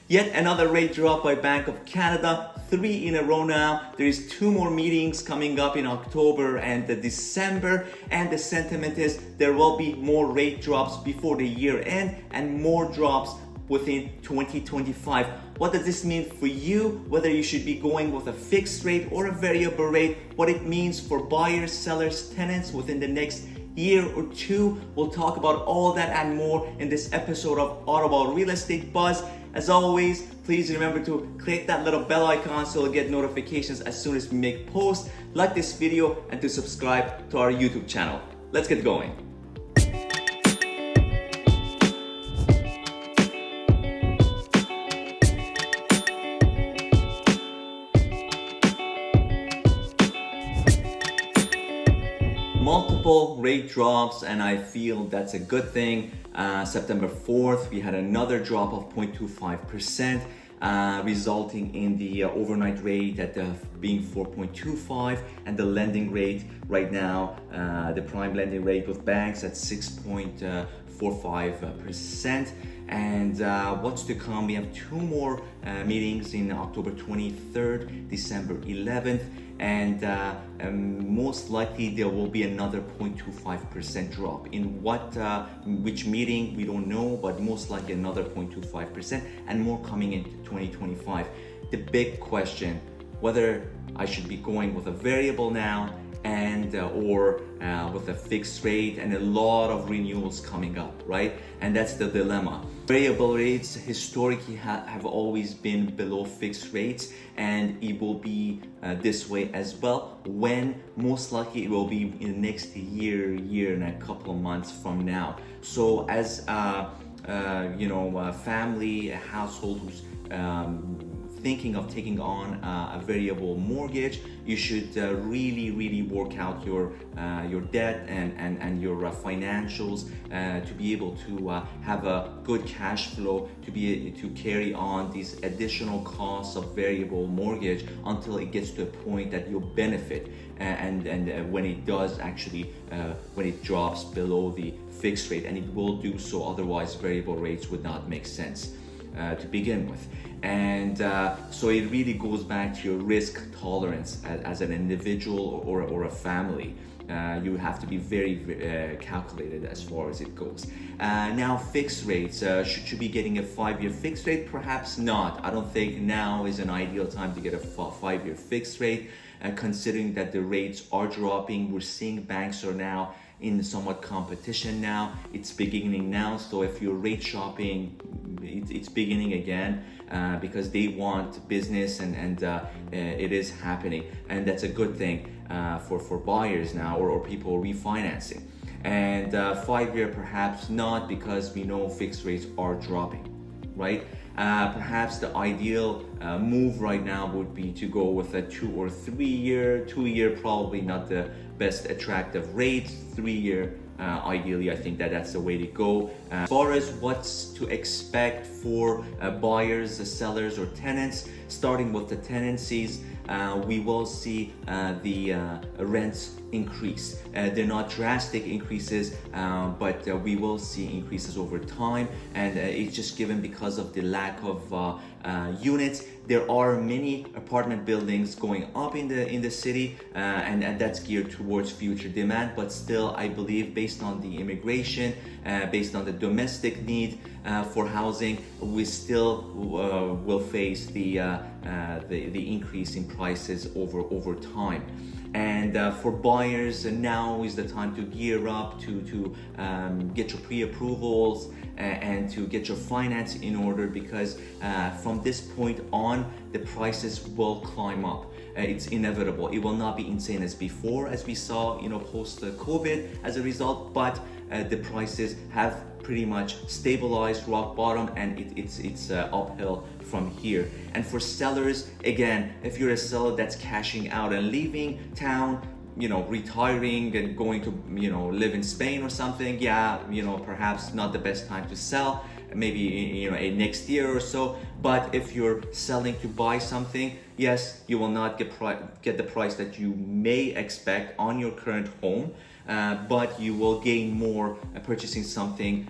Yet another rate drop by Bank of Canada, 3 in a row now. There is 2 more meetings coming up in October and December, and the sentiment is there will be more rate drops before the year end and more drops within 2025. What does this mean for you? Whether you should be going with a fixed rate or a variable rate, what it means for buyers, sellers, tenants within the next year or two. We'll talk about all that and more in this episode of Audible Real Estate Buzz. As always, please remember to click that little bell icon so you'll get notifications as soon as we make posts. Like this video and to subscribe to our YouTube channel. Let's get going. Multiple rate drops, and I feel that's a good thing. September 4th, we had another drop of 0.25%, resulting in the overnight rate at being 4.25, and the lending rate right now, the prime lending rate with banks at 6.45%. And what's to come, we have 2 more meetings in October 23rd, December 11th, and most likely there will be another 0.25% drop. In which meeting, we don't know, but most likely another 0.25% and more coming into 2025. The big question, whether I should be going with a variable now and or with a fixed rate, and a lot of renewals coming up, right? And that's the dilemma. Variable rates historically have always been below fixed rates, and it will be this way as well, when most likely it will be in the next year and a couple of months from now. So as family, a household who's thinking of taking on a variable mortgage, you should really work out your debt and your financials to be able to have a good cash flow to carry on these additional costs of variable mortgage until it gets to a point that you'll benefit, and when it does actually when it drops below the fixed rate, and it will do so, otherwise variable rates would not make sense to begin with. And so it really goes back to your risk tolerance as an individual or a family. You have to be very calculated as far as it goes. Now, fixed rates, should you be getting a 5-year fixed rate? Perhaps not. I don't think now is an ideal time to get a 5-year fixed rate, considering that the rates are dropping. We're seeing banks are now in somewhat competition now. It's beginning now, so if you're rate shopping, it's beginning again, because they want business, and it is happening, and that's a good thing for buyers now, or people refinancing. And 5-year perhaps not, because we know fixed rates are dropping, right? Perhaps the ideal move right now would be to go with a 2 or 3 year. 2-year probably not the best attractive rate. 3-year ideally, I think that's the way to go. As far as what's to expect for buyers, sellers, or tenants, starting with the tenancies, we will see the rents increase. They're not drastic increases, but we will see increases over time, and it's just given because of the lack of units. There are many apartment buildings going up in the city, and that's geared towards future demand, but still I believe, based on the immigration, based on the domestic need for housing, we still will face the increase in prices over time. And for buyers, now is the time to gear up, to get your pre-approvals and to get your finance in order, because from this point on, the prices will climb up. It's inevitable. It will not be insane as before, as we saw, post-COVID as a result, but the prices have pretty much stabilized, rock bottom, and it's uphill from here. And for sellers, again, if you're a seller that's cashing out and leaving town, retiring and going to, live in Spain or something, perhaps not the best time to sell, maybe, next year or so. But if you're selling to buy something, yes, you will not get the price that you may expect on your current home, but you will gain more purchasing something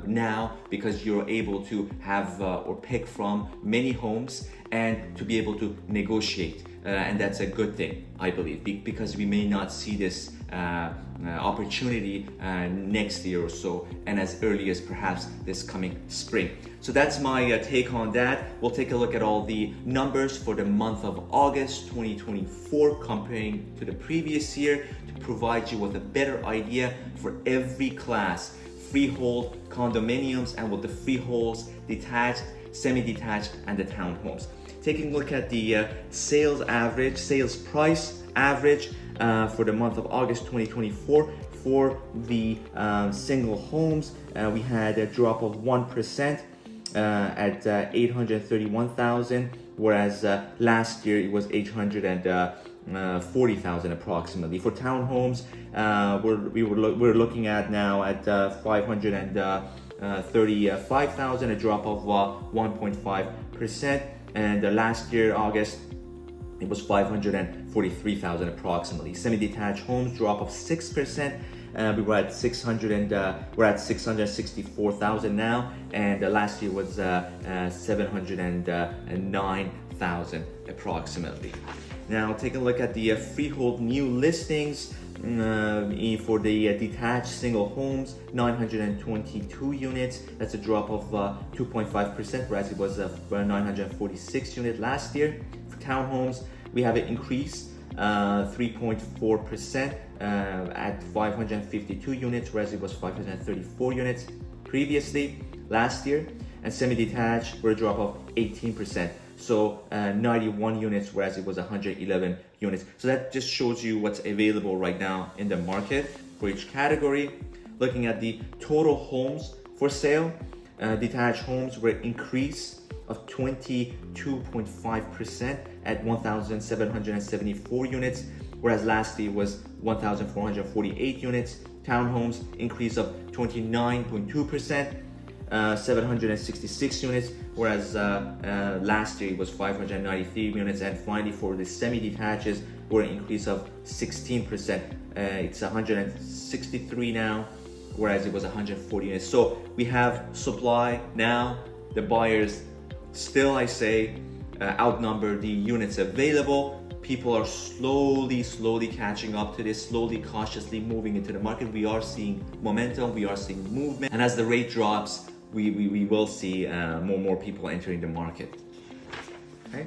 now, because you're able to have or pick from many homes and to be able to negotiate. And that's a good thing, I believe, because we may not see this opportunity next year or so, and as early as perhaps this coming spring. So that's my take on that. We'll take a look at all the numbers for the month of August 2024 comparing to the previous year to provide you with a better idea for every class: freehold, condominiums, and with the freeholds, detached, semi-detached, and the townhomes. Taking a look at the sales price average for the month of August 2024 for the single homes, we had a drop of 1% at 831,000, whereas last year it was 840,000 approximately. For townhomes, we're looking at now at 535,000, a drop of 1.5%. And last year, August, it was 543,000 approximately. Semi-detached homes drop of 6%. We were at 664,000 now, and last year was 709,000 approximately. Now, take a look at the freehold new listings. For the detached single homes, 922 units. That's a drop of 2.5%, whereas it was 946 units last year. For townhomes, we have an increase 3.4% at 552 units, whereas it was 534 units previously last year. And semi-detached were a drop of 18%. So 91 units, whereas it was 111 units. So that just shows you what's available right now in the market for each category. Looking at the total homes for sale, detached homes were an increase of 22.5% at 1,774 units, whereas last year was 1,448 units. Townhomes increase of 29.2%. 766 units, whereas last year it was 593 units. And finally, for the semi-detaches, we're an increase of 16%. It's 163 now, whereas it was 140 units. So we have supply now. The buyers still, I say, outnumber the units available. People are slowly catching up to this, slowly, cautiously moving into the market. We are seeing momentum, we are seeing movement, and as the rate drops, we will see more people entering the market. Okay,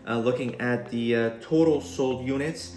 looking at the total sold units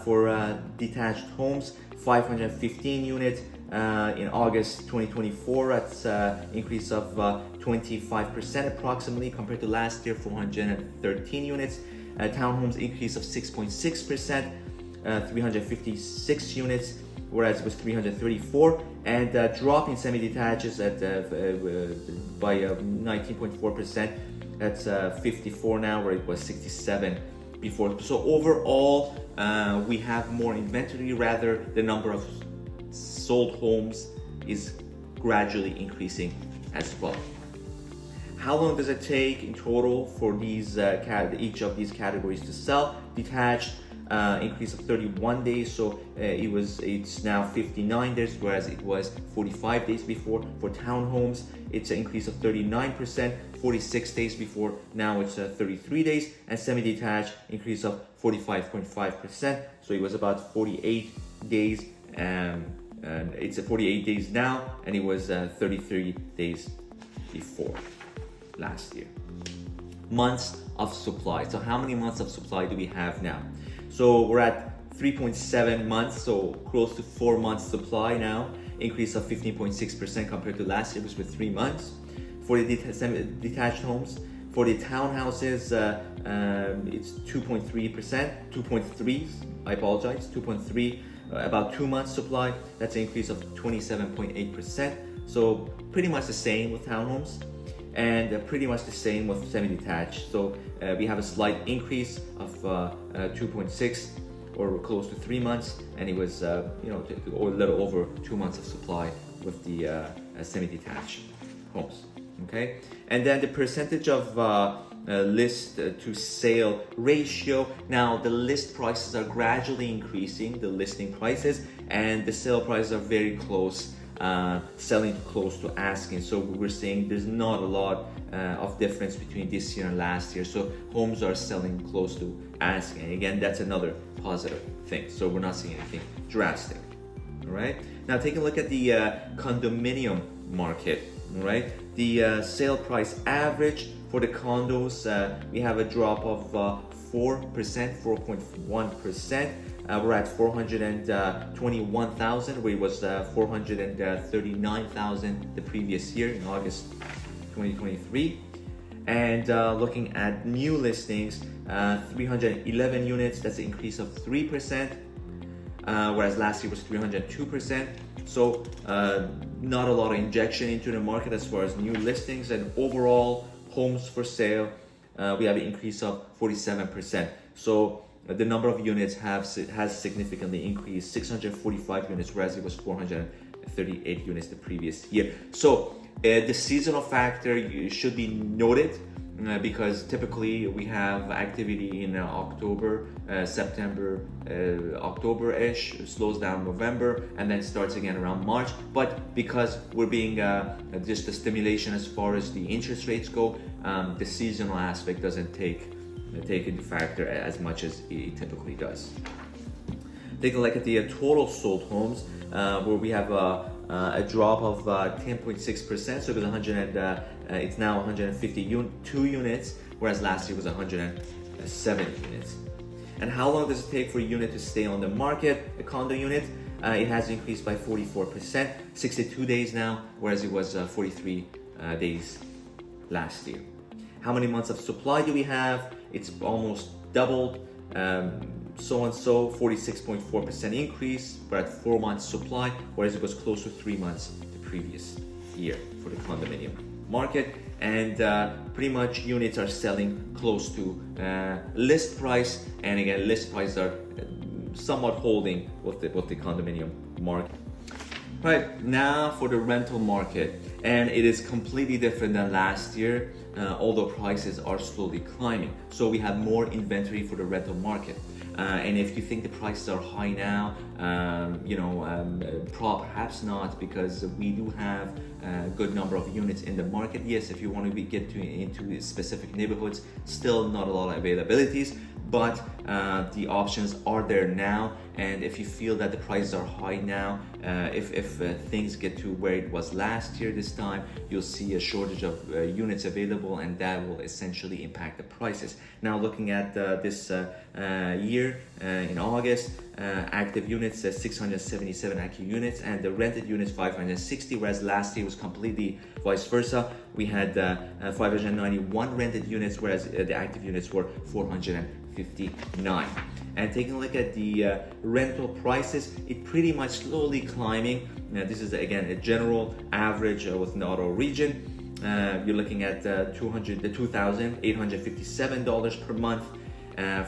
for detached homes, 515 units in August 2024. That's an increase of 25% approximately compared to last year, 413 units. Townhomes increase of 6.6%, 356 units, whereas it was 334, and drop in semi-detaches at by 19.4%. That's 54 now, where it was 67 before. So overall, we have more inventory. Rather, the number of sold homes is gradually increasing as well. How long does it take in total for these each of these categories to sell? Detached, increase of 31 days, so it's now 59 days, whereas it was 45 days before. For townhomes, it's an increase of 39%, 46 days before, now it's 33 days. And semi-detached, increase of 45.5%, so it was about 48 days, and it's 48 days now, and it was 33 days before last year. Months of supply. So how many months of supply do we have now? So we're at 3.7 months, so close to 4 months supply now, increase of 15.6% compared to last year, which was 3 months. For the detached homes, for the townhouses, it's 2.3, about 2 months supply. That's an increase of 27.8%. So pretty much the same with townhomes, and pretty much the same with semi-detached. So we have a slight increase of 2.6, or close to 3 months, and it was a little over 2 months of supply with the semi-detached homes. Okay, and then the percentage of list to sale ratio. Now the list prices are gradually increasing, the listing prices, and the sale prices are very close, selling close to asking. So we're saying there's not a lot of difference between this year and last year. So homes are selling close to asking. Again, that's another positive thing. So we're not seeing anything drastic. All right. Now taking a look at the condominium market. All right. The sale price average for the condos, we have a drop of 4.1%. We're at 421,000, where it was 439,000 the previous year in August 2023. And looking at new listings, 311 units, that's an increase of 3%, whereas last year was 302%. So not a lot of injection into the market as far as new listings, and overall homes for sale, we have an increase of 47%. So the number of units has significantly increased, 645 units, whereas it was 438 units the previous year. So the seasonal factor should be noted, because typically we have activity in October, September, October-ish, slows down November, and then starts again around March. But because we're being just a stimulation as far as the interest rates go, the seasonal aspect doesn't take into factor as much as it typically does. Take a look at the total sold homes, where we have a drop of 10.6%. So it was it's now 152 units, whereas last year was 107 units. And how long does it take for a unit to stay on the market? A condo unit, it has increased by 44%, 62 days now, whereas it was 43 days last year. How many months of supply do we have? It's almost doubled. So and so, 46.4% increase. We're at 4 months supply, whereas it was close to 3 months the previous year for the condominium market. And pretty much units are selling close to list price. And again, list prices are somewhat holding with the condominium market. Right, now for the rental market, and it is completely different than last year, although prices are slowly climbing. So we have more inventory for the rental market. And if you think the prices are high now, perhaps not, because we do have a good number of units in the market. Yes, if you want to get into specific neighborhoods, still not a lot of availabilities, but the options are there now. And if you feel that the prices are high now, if things get to where it was last year this time, you'll see a shortage of units available, and that will essentially impact the prices. Now looking at this year in August, active units 677 active units, and the rented units 560, whereas last year was completely vice versa. We had 591 rented units, whereas the active units were 459. And taking a look at the rental prices, it pretty much slowly climbing. Now, this is again a general average with not all region. You're looking at $2,857 per month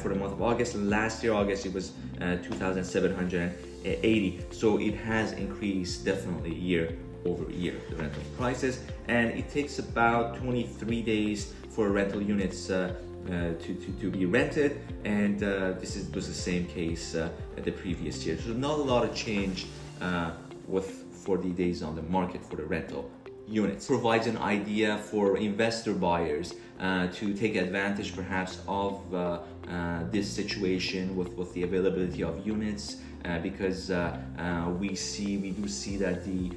for the month of August. Last year, August, it was $2,780. So it has increased definitely year over year, the rental prices. And it takes about 23 days for rental units to be rented, and this was the same case the previous year. So not a lot of change for the days on the market for the rental units. Provides an idea for investor buyers to take advantage perhaps of this situation with the availability of units, because we do see that the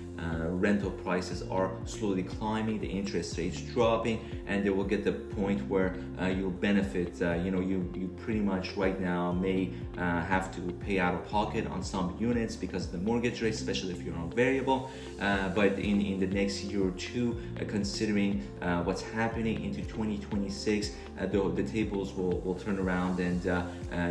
rental prices are slowly climbing, the interest rates dropping, and they will get the point where you'll benefit. You pretty much right now may have to pay out of pocket on some units because of the mortgage rate, especially if you're on variable. But in the next year or two, considering what's happening into 2026, the tables will turn around, and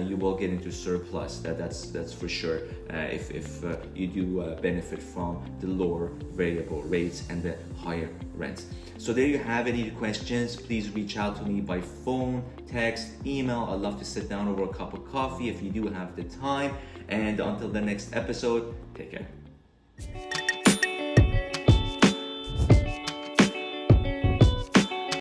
you will get into surplus. That's for sure. If you do benefit from the lower variable rates and the higher rents. So there you have it. Any questions, please reach out to me by phone, text, email. I'd love to sit down over a cup of coffee if you do have the time. And until the next episode, take care.